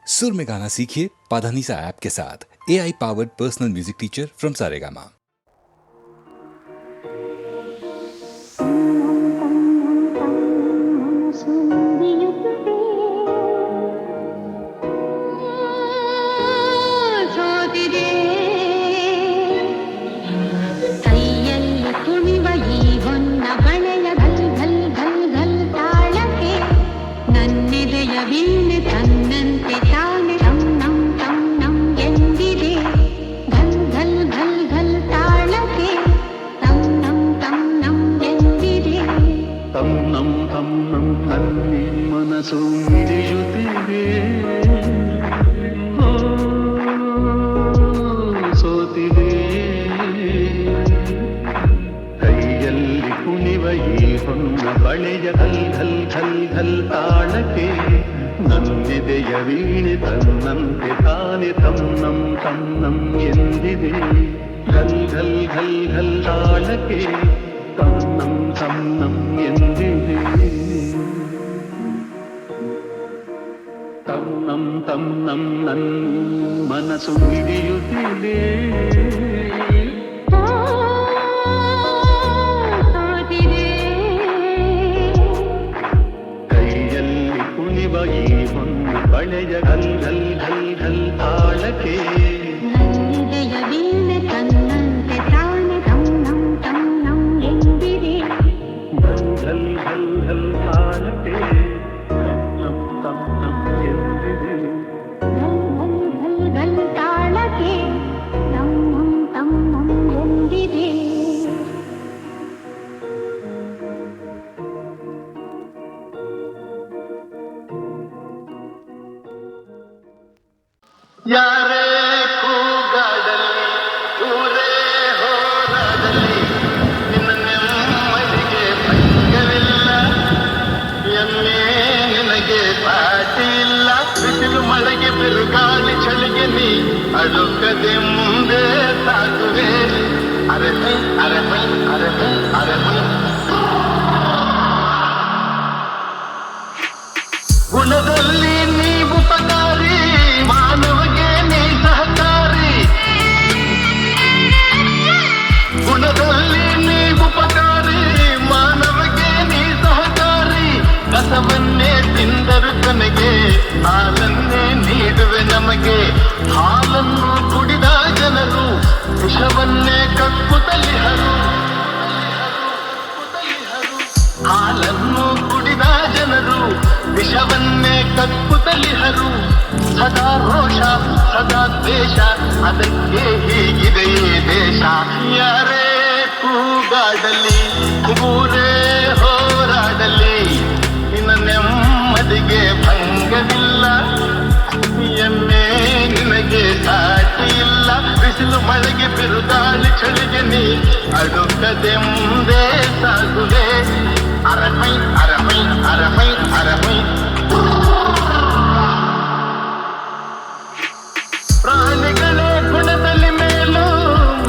सुर में गाना सीखिए पाधानीसा ऐप के साथ। AI powered personal music teacher from Saregama. ಬಳೆಯ ಘಲ್ ಘಲ್ ಘಲ್ ಘಲ್ ತಾಳಕ್ಕೆ ನನ್ನಿದೆಯ ವೀಣೆ ತನ್ನಂತೆ ತಾನೆ ತನ್ನಂ ತನ್ನಂ ಎಂದಿದೆ. ಘಲ್ ಘಲ್ ಘಲ್ ಘಲ್ ತಾಳಕ್ಕೆ ತನ್ನಂ ತನ್ನಂ ಎಂದಿದೆ. ತನ್ನಂ ತನ್ನಂ ನನ್ ಮನಸ್ಸು ಹಿಡಿಯುತ್ತಿದೆ. ಬಳೆಯ ಘಲ್ ಘಲ್ ಘಲ್ ಘಲ್ ತಾಳಕ್ಕೆ ನನ್ನಿದೆಯ ವೀಣೆ ತನ್ನಂತೆ ತಾನೆ ತನ್ನಂ ತನ್ನಂ ಎಂದಿದೆ. ಘಲ್ ಘಲ್ ಘಲ್ ಘಲ್ ತಾಳಕ್ಕೆ ತನ್ನಂ ತನ್ನಂ ಎಂದಿದೆ. ಘಲ್ ಘಲ್ ಘಲ್ ತಾಳಕ್ಕೆ ತನ್ನಂ ತನ್ನಂ ಎಂದಿದೆ. ಯಾರೇ ಕೂಗಾಡಲಿ ಊರೇ ಹೋರಾಡಲಿ ನಿನ್ನ ನೆಮ್ಮದಿಗೆ ಭಂಗವಿಲ್ಲ. ಎಮ್ಮೆ ನಿನಗೆ ಸಾಟಿ ಇಲ್ಲ. ಬಿಸಿಲು ಮಳೆಗೆ ಬಿರುಗಾಳಿ ಚಳಿಗೆ ನೀ ಅಡುಕದೆ ಮುಂದೆ ಸಾಗುವೆ. ಅರೆಮೈ ಅರೆಮೈ ಅರೆಮೈ ಅರೆಮೈ ಗುಣದಲ್ಲಿ ನೀವು ಉಪಕಾರಿ, ಮಾನವಗೆ ನೀ ಸಹಕಾರಿ. ಗುಣದಲ್ಲಿ ನೀವು ಉಪಕಾರಿ, ಮಾನವಗೆ ನೀ ಸಹಕಾರಿ. ಕಸವನ್ನೇ ತಿಂದರು ಕೊನೆಗೆ ಹಾಲನ್ನೇ ನೀಡುವೆ ನಮಗೆ. ಹಾಲನ್ನು ಕುಡಿದ ಜನರು ವಿಷವನ್ನೇ ಕಕ್ಕುತ್ತಲಿಹರು. ಹಾಲನ್ನು ಕುಡಿದ ಜನರು ವಿಷವನ್ನೇ ಕಕ್ಕುತ್ತಲಿಹರು. ಸದಾ ರೋಷ ಸದಾ ದ್ವೇಷ, ಅದಕ್ಕೆ ಹೀಗಿದೆ ದೇಶ. ಯಾರೇ ಕೂಗಾಡಲಿ ಊರೇ ಹೋರಾಡಲಿ ನಿನ್ನ ನೆಮ್ಮದಿಗೆ ಭಂಗವಿಲ್ಲ. ಎಮ್ಮೆ ನಿನಗೆ ಸಾಟಿ ಇಲ್ಲ. ಬಿಸಿಲು ಮಳೆಗೆ ಬಿರುಗಾಳಿ ಚಳಿಗೆ ನೀ ಅಡುಕದೆ ಮುಂದೆ ಸಾಗುವೆ. ಅರಮೈ ಅರಮೈ ಅರಮೈ ಅರಮೈ ಪ್ರಾಣಿಗಳೇ ಗುಣದಲ್ಲಿ ಮೇಲು,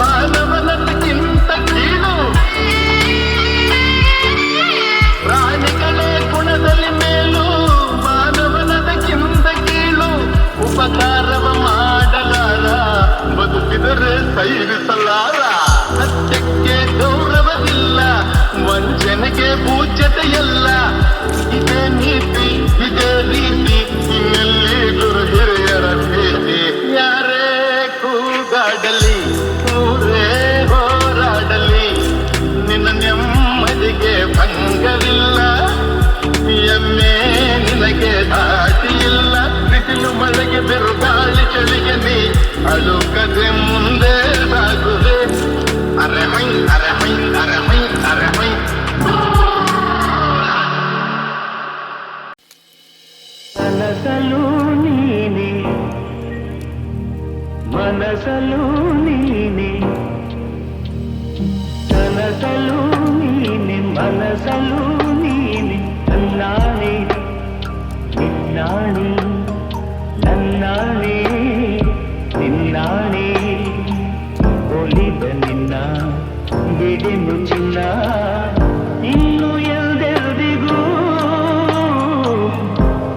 ಮಾನವನದಕ್ಕಿಂತ ಕೀಳು. ಪ್ರಾಣಿಗಳೇ ಗುಣದಲ್ಲಿ ಮೇಲು, ಮಾನವನದಕ್ಕಿಂತ ಕೀಳು. ಉಪಕಾರವ ಮಾಡಲಾರ, ಬದುಕಿದರೆ ಸೈರಿಸಲಾರ. ಸತ್ಯಕ್ಕೆ ಗೌರವವಿಲ್ಲ, ವಂಚನೆಗೆ ಪೂಜ್ಯತೆಯಲ್ಲ. ಇದೇ ನೀತಿ ಇದೇ ರೀತಿ, ಇನ್ನೆಲ್ಲಿ ಗುರು ಹಿರಿಯರ ಭೇಟಿ. ಯಾರೇ ಕೂಗಾಡಲಿ ಊರೇ ಹೋರಾಡಲಿ ನಿನ್ನ ನೆಮ್ಮದಿಗೆ ಭಂಗವಿಲ್ಲ. ಎಮ್ಮೆ ನಿನಗೆ ದಾಟಿ ಇಲ್ಲ. ಬಿಸಿಲು ಮಳೆಗೆ ಬಿರುಗಾಳಿ ಚಳಿಗೆ ನೀ ಅಳುಕದೆ ಮುಂದೆ ಸಾಗುವೆ. ಅರೆಮೈ ಅರೆಮೈ ಅರೆಮೈ ಅರೆಮೈ ಮನಸಲು ನೀನೆ ಮನಸಲು ನೀನೆ ಕನಸಲು ನೀನೆ ಮನಸಲು ನೀನೆ. ನನ್ನಾಣೆ ನಿನ್ನಾಣೆ ನನ್ನಾಣೆ ನಿನ್ನಾಣೆ. ಒಲಿದ ನಿನ್ನ ಬಿಡೆನು ಚಿನ್ನ ಇನ್ನು ಎಲ್ದೆಲ್ದಿಗೂ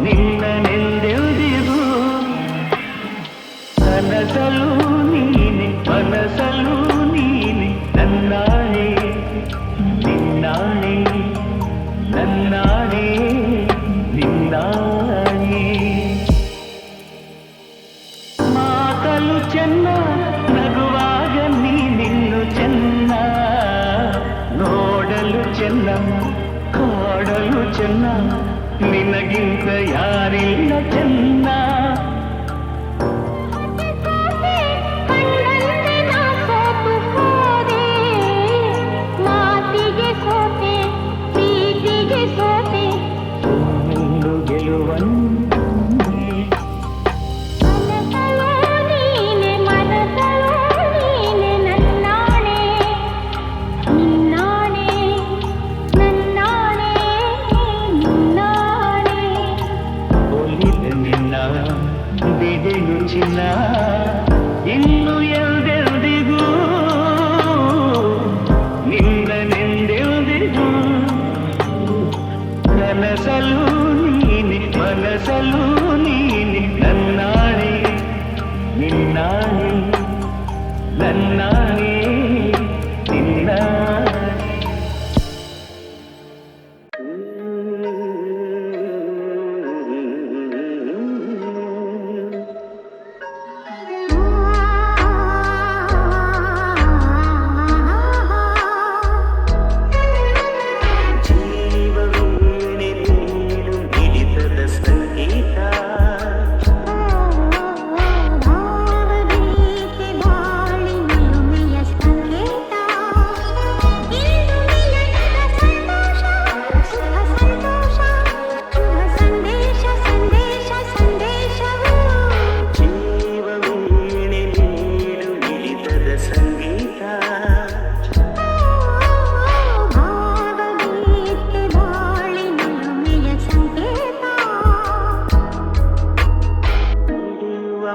ನಿನ್ನ ನೆಲ್ದೆಲ್ದಿಗೂ ಮನಸಲು ನೀನೆ ಮನಸಲು ನೀನೆ ನನ್ನಾಣೆ ನಿನ್ನಾಣೆ ನನ್ನಾಣೆ ನಿನ್ನಾಣೆ ಮಾತಲು ಚೆನ್ನ ನಗುವಾಗ ನೀನಿನ್ನು ಚೆನ್ನ ನೋಡಲು ಚೆನ್ನ ಕಾಡಲು ಚೆನ್ನ ನಿನಗಿಂತ ಯಾರಿಲ್ಲ ಚೆನ್ನ ಚಿನ್ನ ಇನ್ನು ಎಲ್ದೆಲ್ದಿಗೂ ನಿಂದನೆಂದೆಲ್ದಿಗೂ ಕನಸಲು ನೀನೆ ಮನಸಲು ನೀನೆ ನನ್ನಾಣೆ ನಿನ್ನಾಣೆ ನನ್ನಾಣೆ ನಿನ್ನಾಣೆ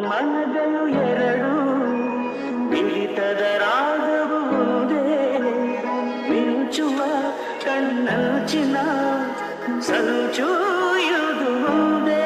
ಮನಗಳು ಎರಡು ಮಿಳಿತದ ರಾಗವು ಒಂದೇ ಮಿಂಚುವ ಕಣ್ಣಂಚಿನ ಸಂಚುಯುವುದು ಒಂದೇ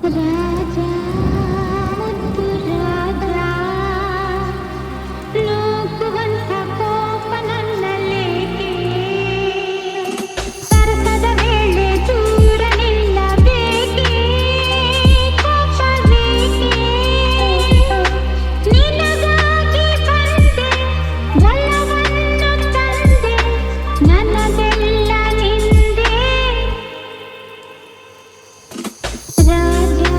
ರಾಜಾ ಮುದ್ದು ರಾಜಾ ನೂಕುವಂಥ ಕೋಪ ನನ್ನಲ್ಲೇಕೆ ಸರಸದ ವೇಳೆ ದೂರ ನಿಲ್ಲಬೇಕೆ ಕೋಪವೇಕೆ ನಿನಗಾಗಿ ಬಂದೆ ಒಲವನ್ನು ತಂದೆ ನನ್ನದೆಲ್ಲ ನಿಂದೆ ರಾಜಾ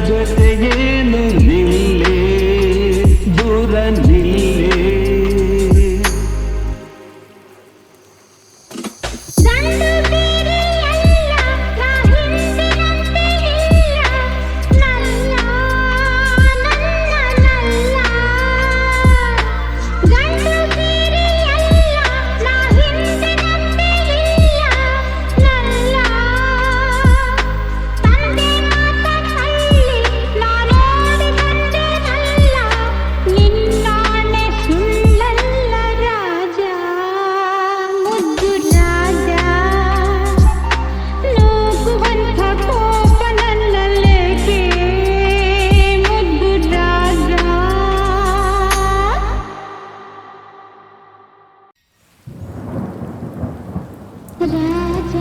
ಜೊತೆಗೇನು ನಿಲ್ಲೇ ದೂರ ನಿಲ್ಲೇ ಗಂಡು ಬೇರೆಯಲ್ಲ ನಾ ಹಿಂದಿನಂತೆ ಇಲ್ಲ ನಲ್ಲ ನಲ್ಲ ನಲ್ಲ ಗಂಡು ಬೇರೆಯಲ್ಲ ನಾ ಹಿಂದಿನಂತೆ ಇಲ್ಲ ನಲ್ಲ ತಂದೆ ಮಾತಲ್ಲಿ ನಾ ನೋಡಿ ಬಂದೆನಲ್ಲ ನಿನ್ನಾಣೆ ಸುಳ್ಳಲ್ಲ ರಾಜ ಮುದ್ದು ರಾಜ ನೂಕುವಂಥ ಕೋಪ ನನ್ನಲ್ಲೇಕೆ ಮುದ್ದು ರಾಜ ರಾಜ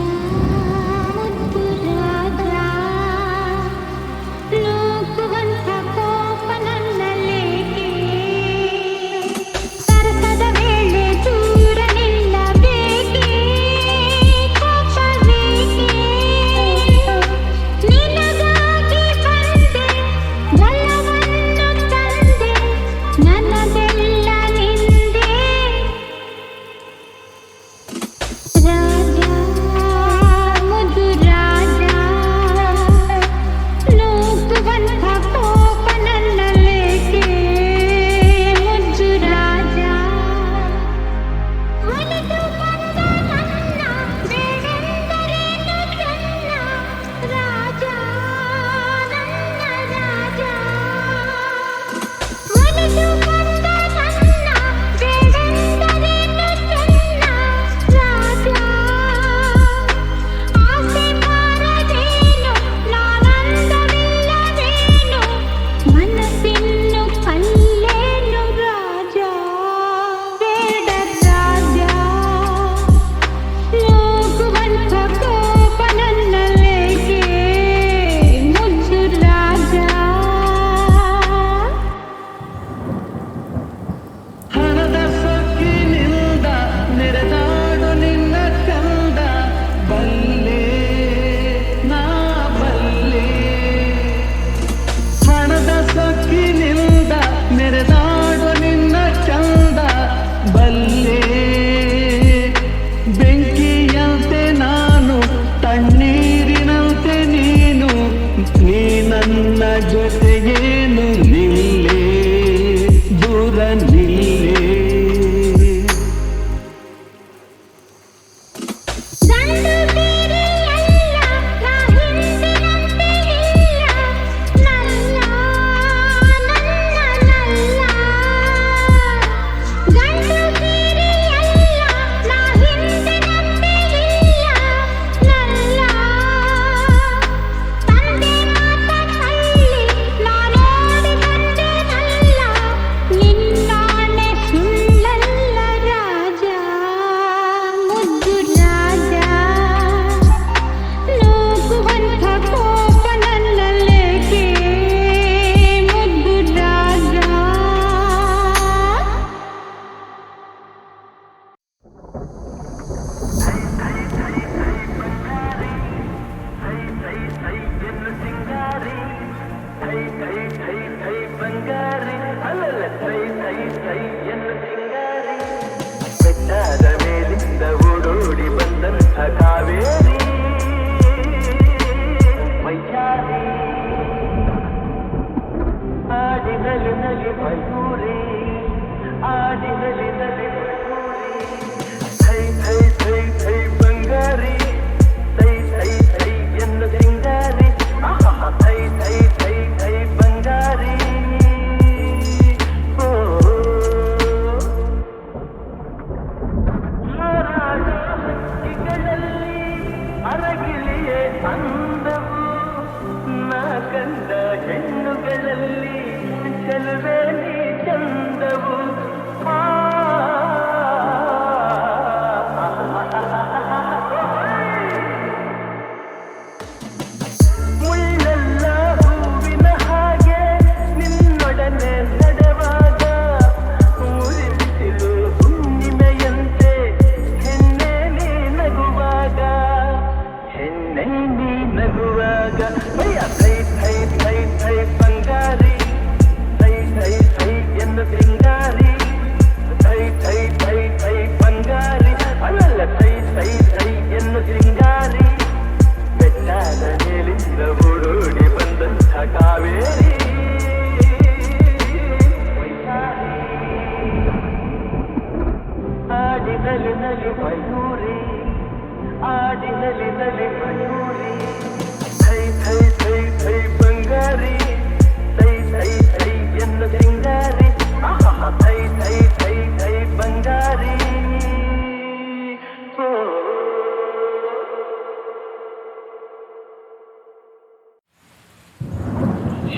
ಮುದ್ದು ರಾಜ ನೂಕುವಂಥ ಕೋಪ ನನ್ನಲ್ಲೇಕೆ ಸರಸದ ವೇಳೆ ದೂರ ನಿಲ್ಲಬೇಕೆ ಕೋಪವೇಕೆ ನಿನಗಾಗಿ ಬಂದೆ ಬಲವನ್ನು ತಂದೆ ನನ್ನದೆಲ್ಲ ನಿಂದೆ ರಾಜ ಬಂದಾಗ ಭಯ ಥೈ ಥೈ ಥೈ ಥೈ ಬಂಗಾರಿ ಥೈ ಥೈ ಥೈ ಎಂದು ಸಿಂಗಾರಿ ಥೈ ಥೈ ಥೈ ಥೈ ಬಂಗಾರಿ ಅಲ್ಲಲ್ಲ ಥೈ ಥೈ ಥೈ ಎಂದು ಸಿಂಗಾರಿ ಬೆಟ್ಟದ ಮೇಲಿಂದ ಓಡೋಡಿ ಬಂದಂಥ ಕಾವೇರಿ ಆಡಿನಲಿ ನಲಿ ಮಯೂರಿ ಆಡಿನಲಿ ನಲಿ ಮಯೂರಿ ಥೈ ಥೈ ಥೈ ಥೈ ಬಂಗಾರಿ ಥೈ ಥೈ ಥೈ ಎಂದು ಸಿಂಗಾರಿ ಥೈ ಥೈ ಥೈ ಥೈ ಬಂಗಾರಿ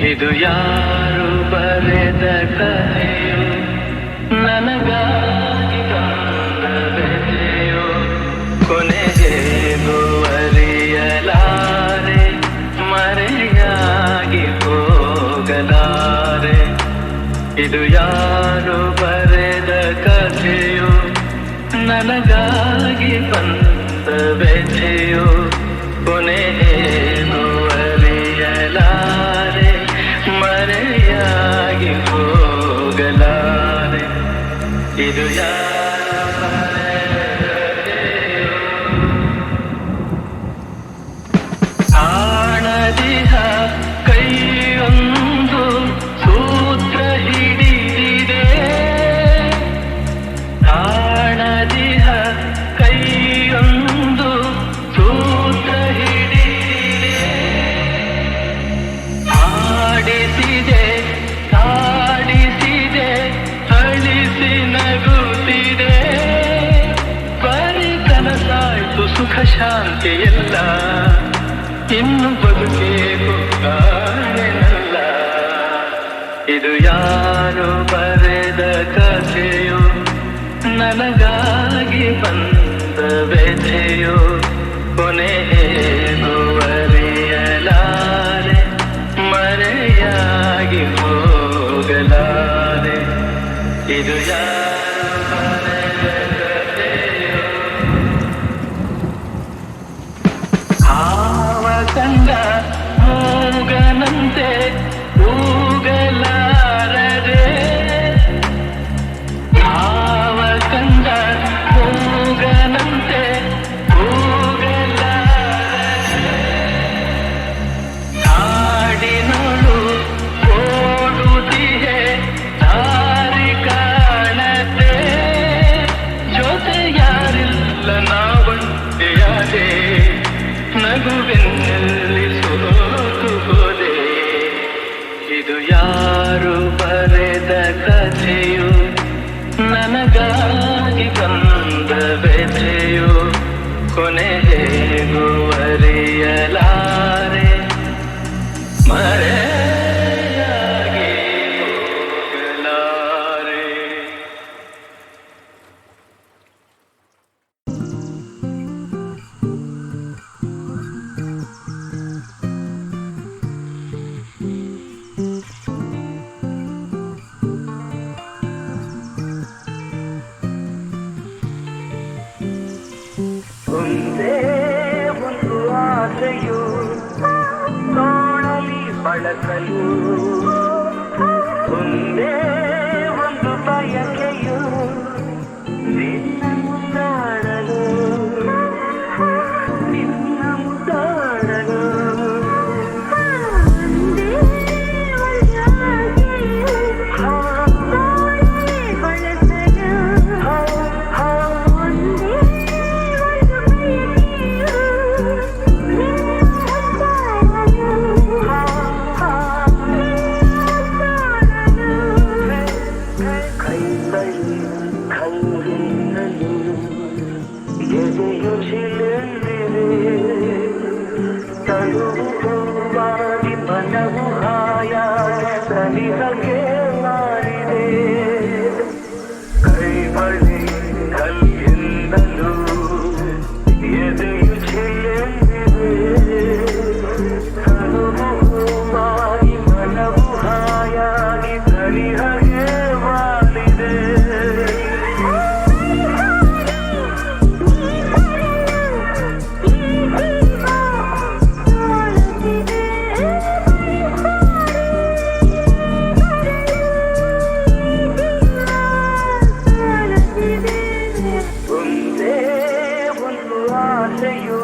ಇದು ಯಾರು ಬರೆದ ಕಥೆಯೋ ನನಗಾಗಿ ತಂದ ಬೆಲೆಯೋ ಕೊನೆಗೇನು ಅರಿಯಲಾರೆ ಮರೆಯಾಗಿ ಹೋಗಲಾರೆ ಇದು ಯಾರು ಬರೆದ ಕಥೆಯೋ ನನಗಾಗಿ ಬಂದ ಬೆಲೆಯೋ ಕೊನೆಗೇನು ಅರಿಯಲಾರೆ ಮರೆಯಾಗಿ ಹೋಗಲಾರೆ ಇದು ಆಣದಿಹ ಕೈಯೊಂದು ಸೂತ್ರ ಹಿಡಿದಿದೆ ಆಣದಿಹ ಕೈಯೊಂದು ಸೂತ್ರ ಹಿಡಿದಿದೆ ಆಡಿಸಿದೆ ಕಾಡಿಸಿದೆ ಅಳಿಸಿ ನಗುತ್ತಿದೆ ಬರೀ ಕನಸಾಯ್ತು ಸುಖ ಶಾಂತಿ ಎಲ್ಲ ಇನ್ನು ಬದುಕೇಕು ಕಾಣೆನಲ್ಲ ಇದು ಯಾರು ಬರೆದ ಕಥೆಯೋ ನನಗಾಗಿ ಬಂದ ವ್ಯಥೆಯೋ ಕೊನೆಗೇನು ಅರಿಯಲಾರೆ ಮರೆಯಾಗಿ ಹೋಗಲಾರೆ ಇದು ಯಾರು ಬರೆದ ಕಥೆಯೋ ಹಾವ ಕಂಡ ಮೂಗನಂತೆ ಕೂಗಲಾರದೆ ಹಾವ ಕಂಡ ಮೂಗನಂತೆ ಕೂಗಲಾರದೆ ಕಾಡಿನೋಳು ಓಡುತ್ತಿದೆ ದಾರಿ ಕಾಣದೆ ಜೊತೆ ಯಾರಿಲ್ಲ ನಾವಂತೆಯಾದೆ ನಗುವಿನಲ್ಲಿ ಸೋತು ಹೋದೆ ಇದು ಯಾರು ಬರೆದ ಕಥೆಯೋ ನನಗಾಗಿ ಬಂದ ವ್ಯಥೆಯೋ ಕೊನೆಗೇನು ಅರಿಯಲಾರೆ ಮರೆಯಾಗಿ ಹೋಗಲಾರೆ ಒಂದೇ ಒಂದು ಆಸೆಯು ತೋಳಲಿ ಬಳಸಲು ಒಂದೇ ಒಂದು ಬಯಕೆಯು ನಿನ್ನ ಮುದ್ದಾಡಲು ನಿನ್ನ ಮುದ್ದಾಡಲು ಆಸೆಯು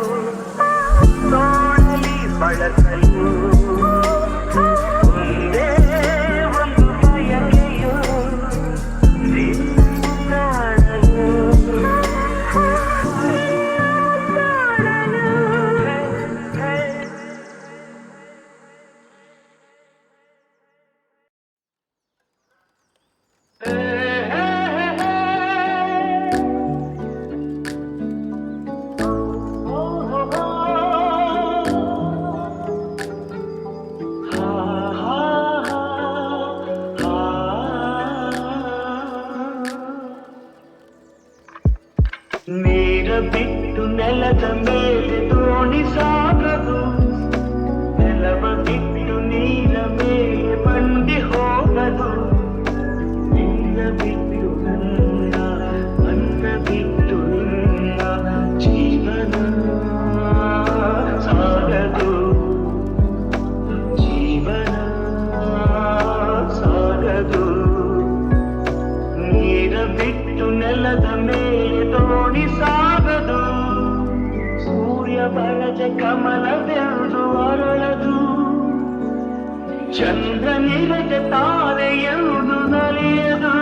ತೋಳಲಿ ಬಳಸಲು ಒಂದೇ ಒಂದು ಬಯಕೆಯು ನಿನ್ನಾಡಲು ನೀರ ಬಿಟ್ಟು ನೆಲದ ಮೇಲೆ ದೋಣಿ ಸಾಗದು ನೆಲವ ಬಿಟ್ಟು ನೀರ ಮೇಲೆ ಬಂಡಿ ಹೋಗದು ನಿನ್ನ ಬಿಟ್ಟು ನನ್ನ ಬಿಟ್ಟು ನಿನ್ನ ಜೀವನ ಸಾಗದು ಜೀವನ ಸಾಗದು ನೀರ ಬಿಟ್ಟು ನೆಲದ ಮೇಲೆ ದೋಣಿ ಸಾಗದು ಸೂರ್ಯ ಬರಜ ಕಮಲವೆಂದು ಅರಳದು ಚಂದ್ರ ನಿರಜ ತಾರೆ ಎಂದು ನಲಿಯದು